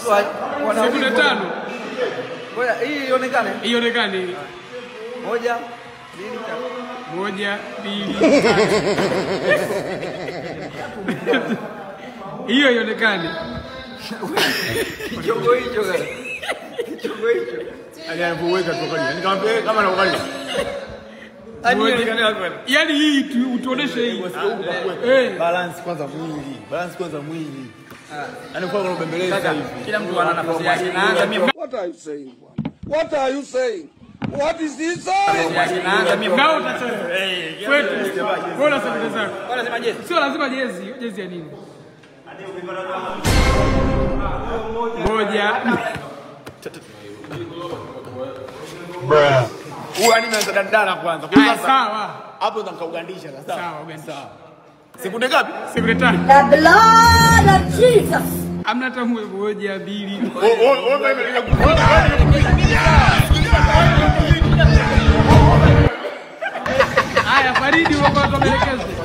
Sekunde 5. Ngoja hii ionekane. Ionekane. 1 1 2 3. Hiyo ionekane. Kichongo hicho gani? Kichongo hicho. Alianapoweka tokani. Nikamwambia kama anaangalia. Yaani hii utuoneshe hii. Balance kwanza mwili. Balance kwanza mwili. Yaani kwa unabembeleza hivi. Kila mtu ana nafasi yake. Naanza mimi. What are you saying? What are you saying? What is this saying? Naanza mimi. Ngao utacheza. Kwetu. Bora sekunde zako. Bora sema jezi. Sio lazima jezi. Jezi ya nini? Moja. Bruh. Huyu anime anaanza dandana kwanza. Kwa sawa. Hapo ndo nikaugandisha sawa. Sawa, ugandisha. Sekunde ngapi? Sekunde 5. The blood of Jesus. Amna tamu 1 2. Haya Faridi uko kwa maelekezo.